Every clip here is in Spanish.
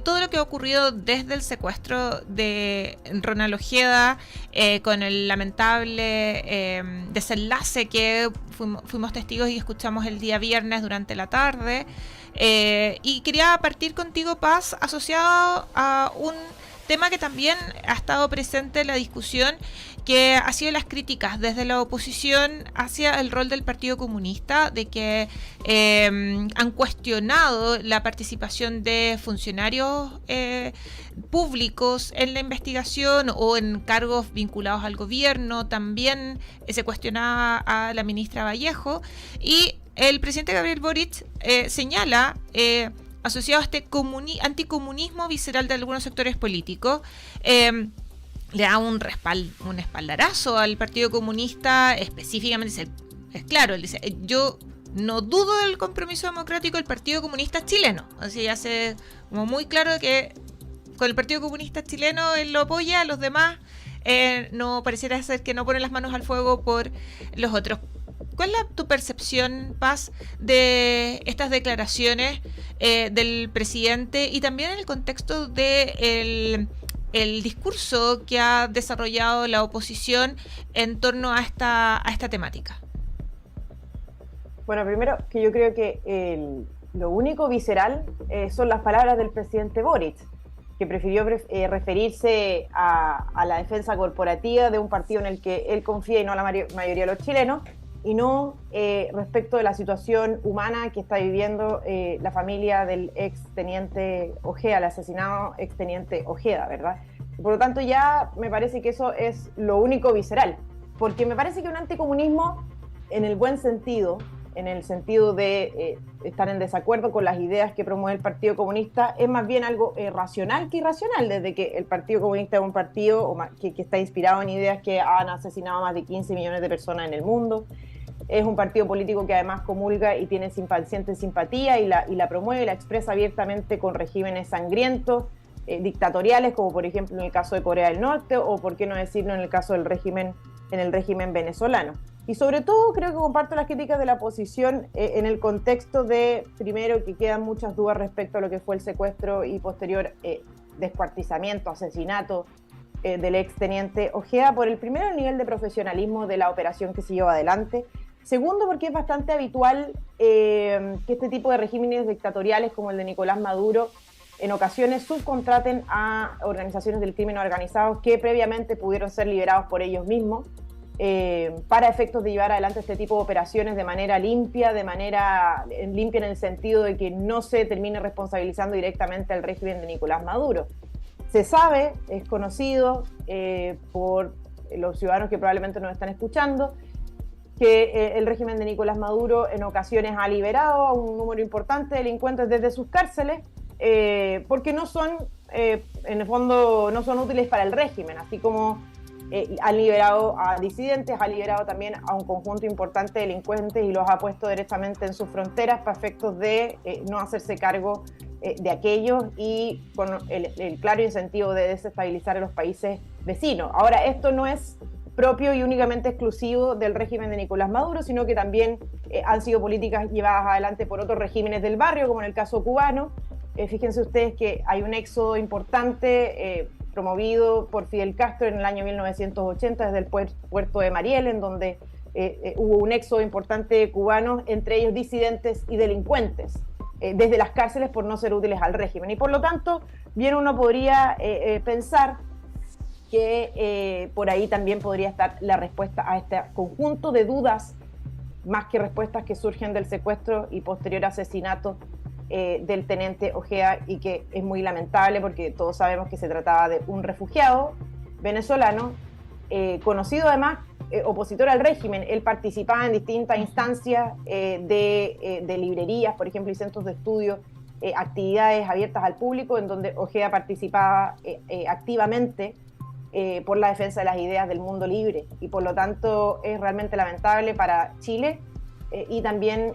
todo lo que ha ocurrido desde el secuestro de Ronald Ojeda, con el lamentable desenlace que fuimos testigos y escuchamos el día viernes durante la tarde. Y quería partir contigo, Paz, asociado a un tema que también ha estado presente en la discusión, que ha sido las críticas desde la oposición hacia el rol del Partido Comunista, de que han cuestionado la participación de funcionarios públicos en la investigación o en cargos vinculados al gobierno. También se cuestionaba a la ministra Vallejo, y el presidente Gabriel Boric señala, asociado a este anticomunismo visceral de algunos sectores políticos, le da un espaldarazo al Partido Comunista. Específicamente es claro, él dice: yo no dudo del compromiso democrático del Partido Comunista chileno. Así hace como muy claro que con el Partido Comunista chileno él lo apoya, a los demás no pareciera ser que no ponen las manos al fuego por los otros. ¿Cuál es tu percepción, Paz, de estas declaraciones del presidente, y también en el contexto de el discurso que ha desarrollado la oposición en torno a esta temática? Bueno, primero que yo creo que lo único visceral son las palabras del presidente Boric, que prefirió referirse a la defensa corporativa de un partido en el que él confía y no la mayoría de los chilenos, y no respecto de la situación humana que está viviendo la familia del exteniente Ojeda, el asesinado exteniente Ojeda, ¿verdad? Por lo tanto, ya me parece que eso es lo único visceral, porque me parece que un anticomunismo, en el buen sentido, en el sentido de estar en desacuerdo con las ideas que promueve el Partido Comunista, es más bien algo racional que irracional, desde que el Partido Comunista es un partido que está inspirado en ideas que han asesinado a más de 15 millones de personas en el mundo. Es un partido político que además comulga y tiene siente simpatía y la promueve y la expresa abiertamente con regímenes sangrientos, dictatoriales, como por ejemplo en el caso de Corea del Norte, o por qué no decirlo en el caso del régimen venezolano. Y sobre todo creo que comparto las críticas de la oposición en el contexto de, primero, que quedan muchas dudas respecto a lo que fue el secuestro y posterior descuartizamiento, asesinato del exteniente Ojeda, por el primero, el nivel de profesionalismo de la operación que se llevó adelante. Segundo, porque es bastante habitual que este tipo de regímenes dictatoriales como el de Nicolás Maduro en ocasiones subcontraten a organizaciones del crimen organizado que previamente pudieron ser liberados por ellos mismos para efectos de llevar adelante este tipo de operaciones de manera limpia, limpia en el sentido de que no se termine responsabilizando directamente al régimen de Nicolás Maduro. Se sabe, es conocido por los ciudadanos que probablemente nos están escuchando, que el régimen de Nicolás Maduro en ocasiones ha liberado a un número importante de delincuentes desde sus cárceles porque no son, en el fondo, no son útiles para el régimen, así como han liberado a disidentes, ha liberado también a un conjunto importante de delincuentes y los ha puesto directamente en sus fronteras para efectos de no hacerse cargo de aquellos y con el claro incentivo de desestabilizar a los países vecinos. Ahora, esto no es propio y únicamente exclusivo del régimen de Nicolás Maduro, sino que también han sido políticas llevadas adelante por otros regímenes del barrio, como en el caso cubano. Fíjense ustedes que hay un éxodo importante promovido por Fidel Castro en el año 1980 desde el puerto de Mariel, en donde hubo un éxodo importante de cubanos, entre ellos disidentes y delincuentes, desde las cárceles por no ser útiles al régimen. Y por lo tanto, bien uno podría pensar que por ahí también podría estar la respuesta a este conjunto de dudas, más que respuestas que surgen del secuestro y posterior asesinato del teniente Ojeda, y que es muy lamentable porque todos sabemos que se trataba de un refugiado venezolano, conocido además, opositor al régimen. Él participaba en distintas instancias de librerías, por ejemplo, y centros de estudio, actividades abiertas al público, en donde Ojeda participaba activamente por la defensa de las ideas del mundo libre, y por lo tanto es realmente lamentable para Chile y también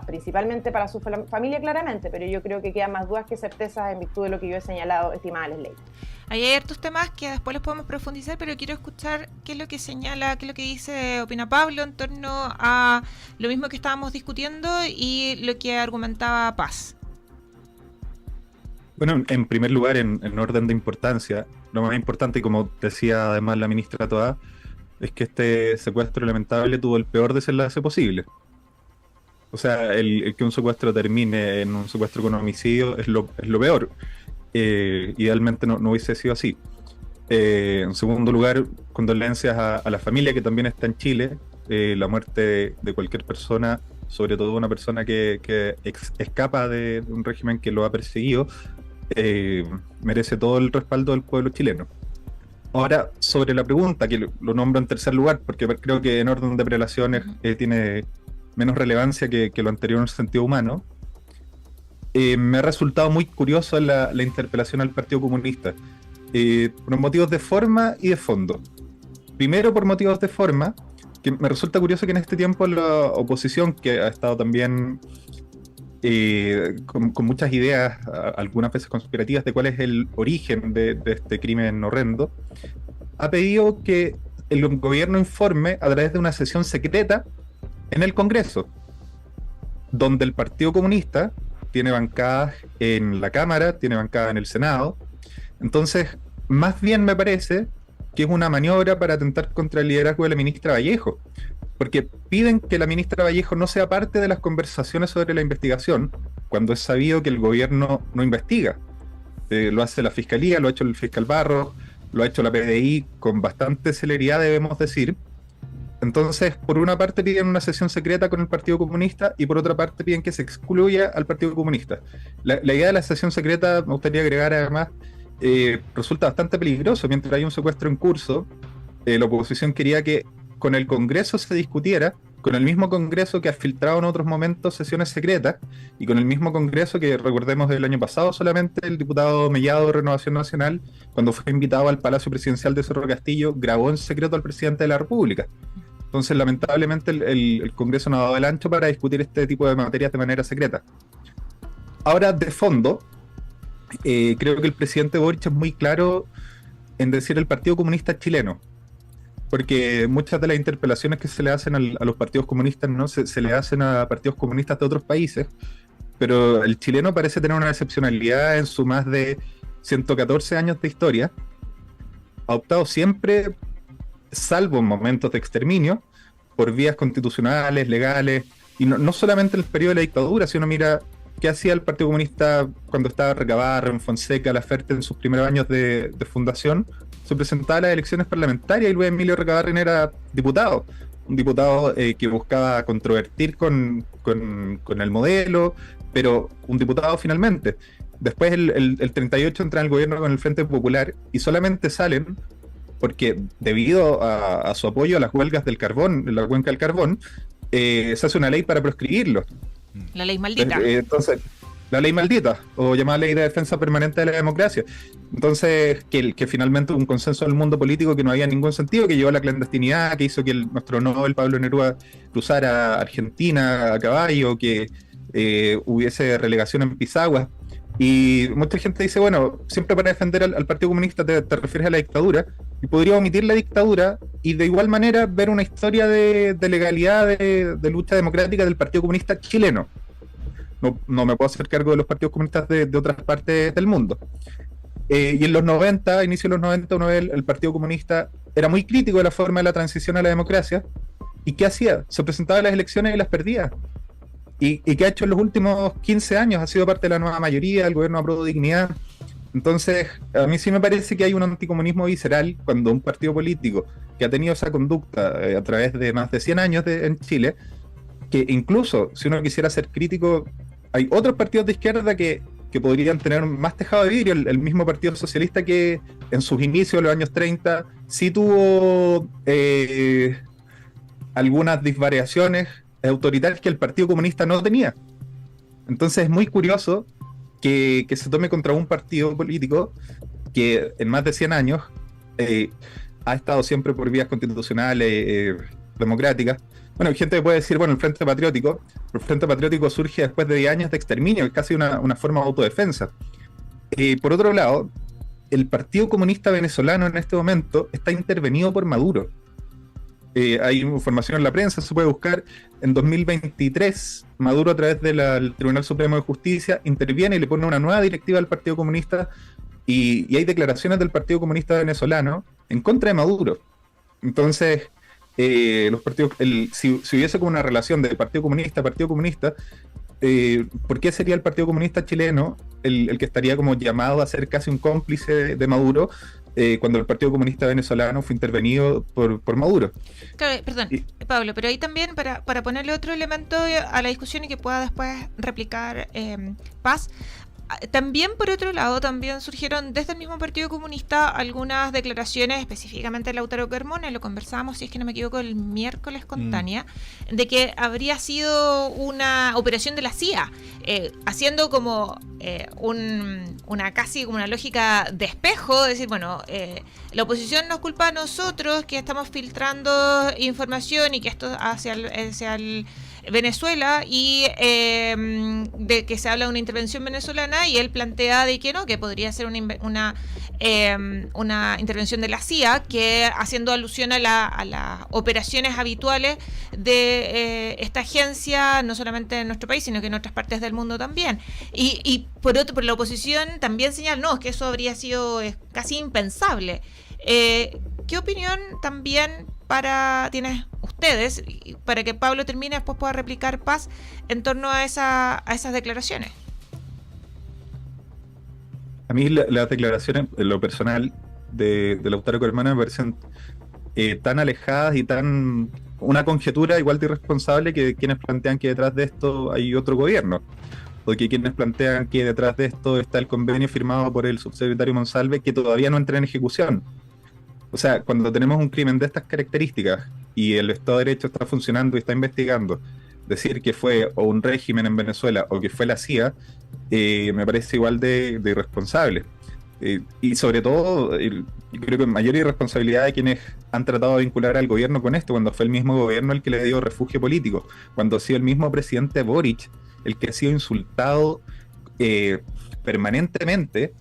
principalmente para su familia, claramente, pero yo creo que quedan más dudas que certezas en virtud de lo que yo he señalado, estimada Leslie. Hay ciertos temas que después los podemos profundizar, pero quiero escuchar qué es lo que señala, qué es lo que dice, opina Pablo en torno a lo mismo que estábamos discutiendo y lo que argumentaba Paz. Bueno, en primer lugar, en orden de importancia, lo más importante, y como decía además la ministra Toá, es que este secuestro lamentable tuvo el peor desenlace posible. O sea, el que un secuestro termine en un secuestro con homicidio es lo peor. Idealmente no hubiese sido así. En segundo lugar, condolencias a la familia que también está en Chile. La muerte de cualquier persona, sobre todo una persona que escapa de un régimen que lo ha perseguido, merece todo el respaldo del pueblo chileno. Ahora, sobre la pregunta, que lo nombro en tercer lugar, porque creo que en orden de prelaciones tiene menos relevancia que lo anterior en el sentido humano, me ha resultado muy curioso la interpelación al Partido Comunista, por motivos de forma y de fondo. Primero, por motivos de forma, que me resulta curioso que en este tiempo la oposición, que ha estado también con muchas ideas, algunas veces conspirativas, de cuál es el origen de este crimen horrendo, ha pedido que el gobierno informe a través de una sesión secreta en el Congreso, donde el Partido Comunista tiene bancadas en la Cámara, tiene bancada en el Senado. Entonces, más bien me parece que es una maniobra para atentar contra el liderazgo de la ministra Vallejo, porque piden que la ministra Vallejo no sea parte de las conversaciones sobre la investigación, cuando es sabido que el gobierno no investiga. Lo hace la Fiscalía, lo ha hecho el fiscal Barros, lo ha hecho la PDI con bastante celeridad, debemos decir. Entonces, por una parte piden una sesión secreta con el Partido Comunista y por otra parte piden que se excluya al Partido Comunista. La idea de la sesión secreta, me gustaría agregar además, resulta bastante peligroso. Mientras hay un secuestro en curso, la oposición quería que con el Congreso se discutiera, con el mismo Congreso que ha filtrado en otros momentos sesiones secretas, y con el mismo Congreso que, recordemos, del año pasado solamente el diputado Mellado de Renovación Nacional, cuando fue invitado al Palacio Presidencial de Cerro Castillo, grabó en secreto al presidente de la República. Entonces, lamentablemente, el Congreso no ha dado el ancho para discutir este tipo de materias de manera secreta. Ahora, de fondo, creo que el presidente Boric es muy claro en decir el Partido Comunista chileno, porque muchas de las interpelaciones que se le hacen a los partidos comunistas no se le hacen a partidos comunistas de otros países, pero el chileno parece tener una excepcionalidad en su más de 114 años de historia. Ha optado siempre, salvo en momentos de exterminio, por vías constitucionales, legales, y no solamente en el periodo de la dictadura. Si uno mira qué hacía el Partido Comunista cuando estaba Recabarren, Fonseca, Laferte en sus primeros años de fundación, se presentaba a las elecciones parlamentarias y Luis Emilio Recabarren era diputado, un diputado que buscaba controvertir con el modelo, pero un diputado finalmente. Después el 38 entra en el gobierno con el Frente Popular y solamente salen porque debido a su apoyo a las huelgas del carbón, en la cuenca del carbón, se hace una ley para proscribirlo. La ley maldita. Entonces, la ley maldita, o llamada Ley de Defensa Permanente de la Democracia. Entonces, que finalmente hubo un consenso en el mundo político que no había ningún sentido, que llevó a la clandestinidad, que hizo que nuestro Nobel Pablo Neruda cruzara a Argentina a caballo, que hubiese relegación en Pisagua. Y mucha gente dice, bueno, siempre para defender al Partido Comunista te refieres a la dictadura, y podría omitir la dictadura y de igual manera ver una historia de legalidad, de lucha democrática del Partido Comunista chileno. No me puedo hacer cargo de los partidos comunistas de otras partes del mundo. Y en los 90, inicio de los 90, una vez el Partido Comunista era muy crítico de la forma de la transición a la democracia. ¿Y qué hacía? Se presentaba a las elecciones y las perdía. ¿Y qué ha hecho en los últimos 15 años? Ha sido parte de la nueva mayoría, el gobierno aprobó dignidad. Entonces, a mí sí me parece que hay un anticomunismo visceral cuando un partido político que ha tenido esa conducta a través de más de 100 años en Chile, que incluso, si uno quisiera ser crítico, hay otros partidos de izquierda que podrían tener más tejado de vidrio. El mismo Partido Socialista que en sus inicios, en los años 30, sí tuvo algunas disvariaciones autoritarias que el Partido Comunista no tenía. Entonces es muy curioso que se tome contra un partido político que en más de 100 años ha estado siempre por vías constitucionales, democráticas. Bueno, hay gente que puede decir, bueno, el Frente Patriótico surge después de 10 años de exterminio, es casi una forma de autodefensa. Por otro lado, el Partido Comunista Venezolano en este momento está intervenido por Maduro. hay información en la prensa, se puede buscar. En 2023, Maduro, a través del Tribunal Supremo de Justicia, interviene y le pone una nueva directiva al Partido Comunista, y hay declaraciones del Partido Comunista venezolano en contra de Maduro. Entonces, los partidos, si hubiese como una relación de Partido Comunista, ¿por qué sería el Partido Comunista chileno el que estaría como llamado a ser casi un cómplice de Maduro, cuando el Partido Comunista venezolano fue intervenido por Maduro? Claro, perdón, Pablo, pero ahí también para ponerle otro elemento a la discusión y que pueda después replicar Paz. También, por otro lado, también surgieron desde el mismo Partido Comunista algunas declaraciones, específicamente de Lautaro Carmona, lo conversábamos, si es que no me equivoco, el miércoles con Tania, de que habría sido una operación de la CIA, haciendo como una casi como una lógica de espejo, es decir, bueno, la oposición nos culpa a nosotros que estamos filtrando información y que esto hacia el Venezuela, y de que se habla de una intervención venezolana, y él plantea de que no, que podría ser una intervención de la CIA, que haciendo alusión a las operaciones habituales de esta agencia, no solamente en nuestro país, sino que en otras partes del mundo también. Y por la oposición también señala, no, es que eso habría sido casi impensable. ¿Qué opinión también tienen ustedes, para que Pablo termine, después pueda replicar Paz, en torno a esas declaraciones? A mí las declaraciones, en lo personal, de Lautaro Carmona me parecen tan alejadas y tan una conjetura igual de irresponsable que quienes plantean que detrás de esto hay otro gobierno, o que quienes plantean que detrás de esto está el convenio firmado por el subsecretario Monsalve, que todavía no entra en ejecución. O sea, cuando tenemos un crimen de estas características y el Estado de Derecho está funcionando y está investigando, decir que fue o un régimen en Venezuela o que fue la CIA, me parece igual de irresponsable. Y sobre todo, yo creo que mayor irresponsabilidad de quienes han tratado de vincular al gobierno con esto, cuando fue el mismo gobierno el que le dio refugio político, cuando ha sido el mismo presidente Boric el que ha sido insultado permanentemente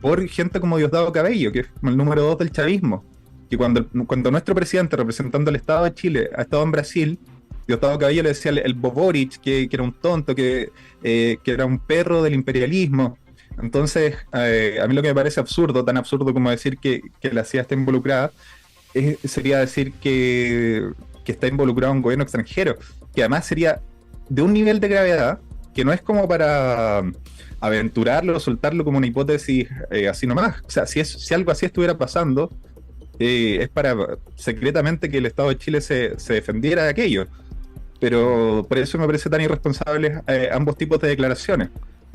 por gente como Diosdado Cabello, que es el número 2 del chavismo, que cuando nuestro presidente, representando al Estado de Chile, ha estado en Brasil, Diosdado Cabello le decía el Boric que era un tonto, que era un perro del imperialismo. Entonces, a mí lo que me parece absurdo, tan absurdo como decir que la CIA está involucrada, sería decir que está involucrado un gobierno extranjero, que además sería de un nivel de gravedad que no es como para aventurarlo o soltarlo como una hipótesis así nomás. O sea, si algo así estuviera pasando, es para secretamente que el Estado de Chile se defendiera de aquello. Pero por eso me parece tan irresponsable ambos tipos de declaraciones.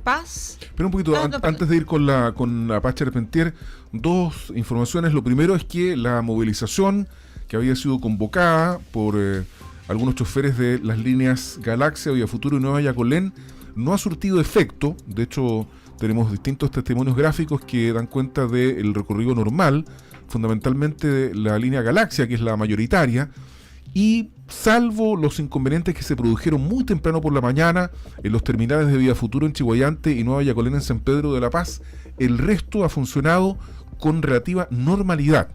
Paz. Pero un poquito, antes de ir con la Paz Charpentier, dos informaciones. Lo primero es que la movilización que había sido convocada por algunos choferes de las líneas Galaxia, Vía Futuro y Nueva Yacolén no ha surtido efecto. De hecho, tenemos distintos testimonios gráficos que dan cuenta del recorrido normal, fundamentalmente de la línea Galaxia, que es la mayoritaria, y salvo los inconvenientes que se produjeron muy temprano por la mañana en los terminales de Vía Futuro en Chihuayante y Nueva Yacolén en San Pedro de la Paz, el resto ha funcionado con relativa normalidad.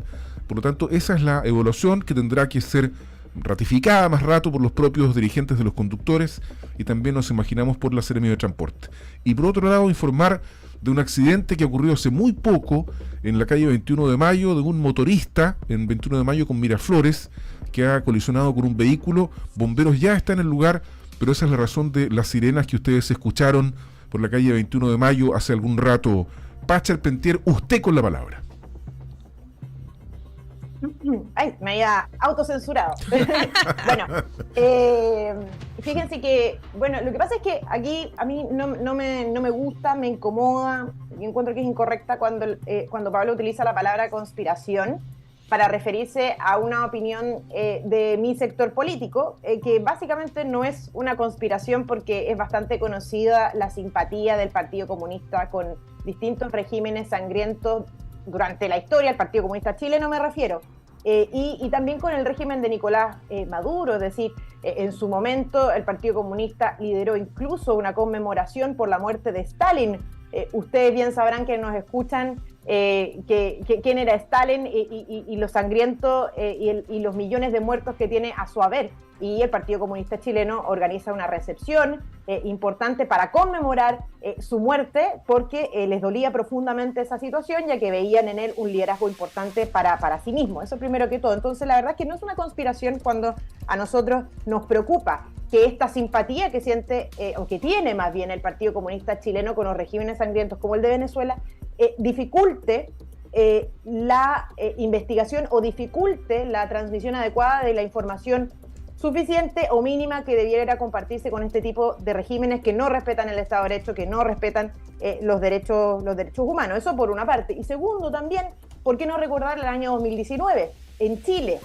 Por lo tanto, esa es la evaluación que tendrá que ser ratificada más rato por los propios dirigentes de los conductores y también nos imaginamos por la Seremi de Transporte. Y por otro lado, informar de un accidente que ocurrió hace muy poco en la calle 21 de Mayo, de un motorista en 21 de Mayo con Miraflores, que ha colisionado con un vehículo. Bomberos ya están en el lugar, pero esa es la razón de las sirenas que ustedes escucharon por la calle 21 de Mayo hace algún rato. Paz Charpentier, usted con la palabra. Ay, me había autocensurado. Bueno, fíjense que, bueno, lo que pasa es que aquí a mí no me gusta, me incomoda, y encuentro que es incorrecta cuando Pablo utiliza la palabra conspiración para referirse a una opinión de mi sector político, que básicamente no es una conspiración porque es bastante conocida la simpatía del Partido Comunista con distintos regímenes sangrientos durante la historia, el Partido Comunista chileno me refiero, y también con el régimen de Nicolás Maduro, es decir, en su momento el Partido Comunista lideró incluso una conmemoración por la muerte de Stalin. Ustedes bien sabrán que nos escuchan quién era Stalin y lo sangriento y los millones de muertos que tiene a su haber. Y el Partido Comunista Chileno organiza una recepción importante para conmemorar su muerte, porque les dolía profundamente esa situación, ya que veían en él un liderazgo importante para sí mismo. Eso primero que todo. Entonces, la verdad es que no es una conspiración cuando a nosotros nos preocupa que esta simpatía que siente, o que tiene más bien el Partido Comunista Chileno con los regímenes sangrientos como el de Venezuela, dificulte la investigación o dificulte la transmisión adecuada de la información suficiente o mínima que debiera compartirse con este tipo de regímenes que no respetan el Estado de Derecho, que no respetan los derechos humanos. Eso por una parte. Y segundo también, ¿por qué no recordar el año 2019 en Chile,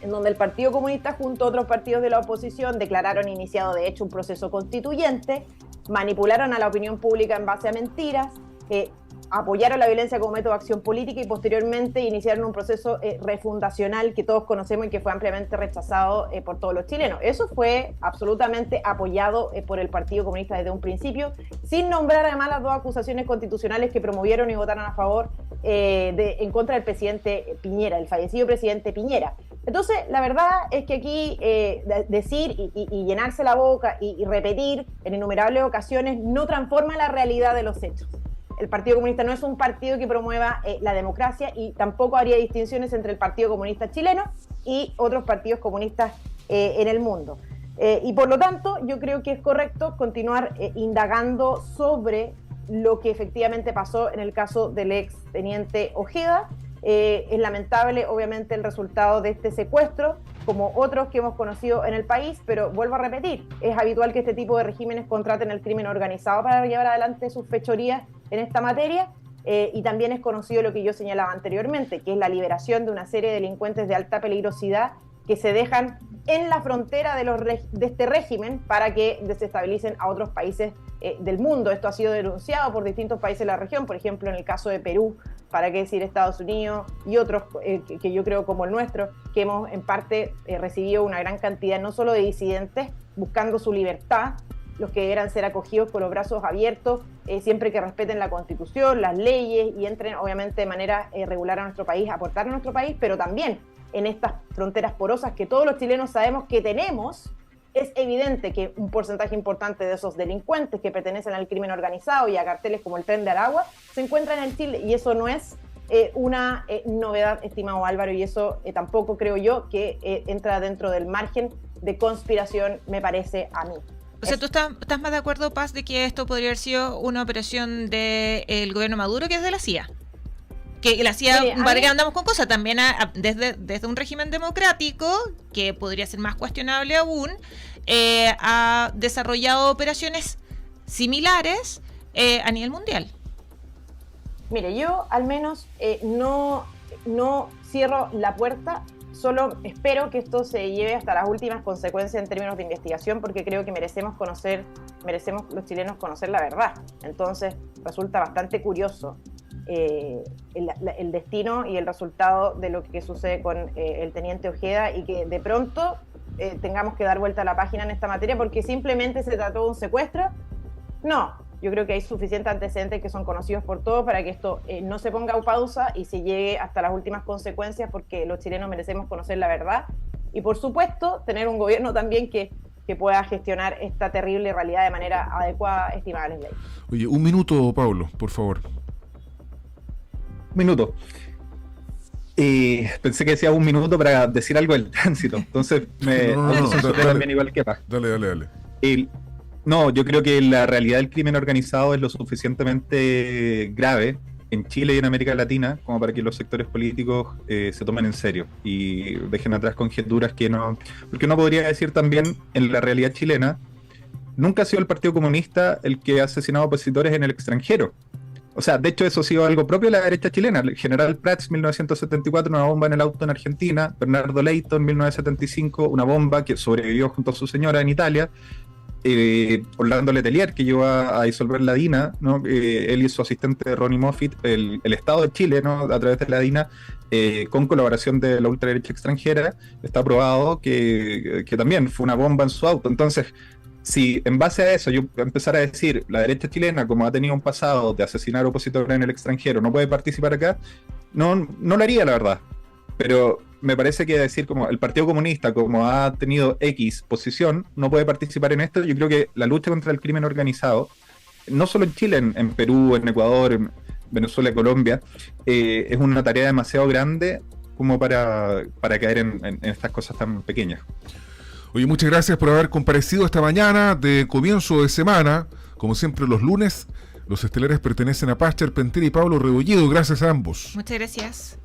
en donde el Partido Comunista junto a otros partidos de la oposición declararon iniciado de hecho un proceso constituyente, manipularon a la opinión pública en base a mentiras, apoyaron la violencia como método de acción política y posteriormente iniciaron un proceso refundacional que todos conocemos y que fue ampliamente rechazado por todos los chilenos? Eso fue absolutamente apoyado por el Partido Comunista desde un principio, sin nombrar además las dos acusaciones constitucionales que promovieron y votaron a favor en contra del presidente Piñera, el fallecido presidente Piñera. Entonces, la verdad es que aquí decir y llenarse la boca y repetir en innumerables ocasiones no transforma la realidad de los hechos. El Partido Comunista no es un partido que promueva la democracia y tampoco haría distinciones entre el Partido Comunista chileno y otros partidos comunistas en el mundo. Y por lo tanto, yo creo que es correcto continuar indagando sobre lo que efectivamente pasó en el caso del ex teniente Ojeda. Es lamentable, obviamente, el resultado de este secuestro, como otros que hemos conocido en el país, pero vuelvo a repetir, es habitual que este tipo de regímenes contraten el crimen organizado para llevar adelante sus fechorías en esta materia, y también es conocido lo que yo señalaba anteriormente, que es la liberación de una serie de delincuentes de alta peligrosidad que se dejan en la frontera de este régimen para que desestabilicen a otros países del mundo. Esto ha sido denunciado por distintos países de la región, por ejemplo en el caso de Perú, para qué decir Estados Unidos y otros que yo creo como el nuestro, que hemos en parte recibido una gran cantidad no solo de disidentes buscando su libertad, los que deberán ser acogidos con los brazos abiertos, siempre que respeten la Constitución, las leyes y entren obviamente de manera regular a nuestro país, aportar a nuestro país, pero también en estas fronteras porosas que todos los chilenos sabemos que tenemos. Es evidente que un porcentaje importante de esos delincuentes que pertenecen al crimen organizado y a carteles como el Tren de Aragua se encuentran en Chile, y eso no es una novedad, estimado Álvaro, y eso tampoco creo yo que entra dentro del margen de conspiración, me parece a mí. O sea, ¿tú estás más de acuerdo, Paz, de que esto podría haber sido una operación del gobierno Maduro que es de la CIA? Que la CIA, para que andamos con cosas, también desde un régimen democrático, que podría ser más cuestionable aún, ha desarrollado operaciones similares a nivel mundial. Mire, yo al menos no cierro la puerta, solo espero que esto se lleve hasta las últimas consecuencias en términos de investigación, porque creo que merecemos los chilenos conocer la verdad. Entonces resulta bastante curioso el destino y el resultado de lo que sucede con el teniente Ojeda, y que de pronto tengamos que dar vuelta a la página en esta materia porque simplemente se trató de un secuestro. No, yo creo que hay suficientes antecedentes que son conocidos por todos para que esto no se ponga a pausa y se llegue hasta las últimas consecuencias, porque los chilenos merecemos conocer la verdad y, por supuesto, tener un gobierno también que pueda gestionar esta terrible realidad de manera adecuada, estimables leyes. Oye, un minuto, Pablo, por favor. Minuto. Pensé que decía un minuto para decir algo del tránsito, entonces también igual que Paz. Dale. No, yo creo que la realidad del crimen organizado es lo suficientemente grave en Chile y en América Latina como para que los sectores políticos se tomen en serio y dejen atrás conjeturas que no... Porque uno podría decir también, en la realidad chilena, nunca ha sido el Partido Comunista el que ha asesinado opositores en el extranjero. O sea, de hecho eso ha sido algo propio de la derecha chilena. El general Prats, 1974, una bomba en el auto en Argentina. Bernardo Leighton, 1975, una bomba que sobrevivió junto a su señora en Italia. Orlando Letelier, que llevó a disolver la DINA, ¿no? Él y su asistente Ronnie Moffitt, el Estado de Chile, ¿no? A través de la DINA, con colaboración de la ultraderecha extranjera, está probado que también fue una bomba en su auto. Entonces, si en base a eso yo empezara a decir la derecha chilena, como ha tenido un pasado de asesinar opositores en el extranjero, no puede participar acá, no lo haría, la verdad. Pero me parece que decir como el Partido Comunista, como ha tenido X posición, no puede participar en esto. Yo creo que la lucha contra el crimen organizado, no solo en Chile, en Perú, en Ecuador, en Venezuela, Colombia, es una tarea demasiado grande como para caer en estas cosas tan pequeñas. Oye, muchas gracias por haber comparecido esta mañana de comienzo de semana. Como siempre, los lunes, los estelares pertenecen a Paz Charpentier y Pablo Rebolledo. Gracias a ambos. Muchas gracias.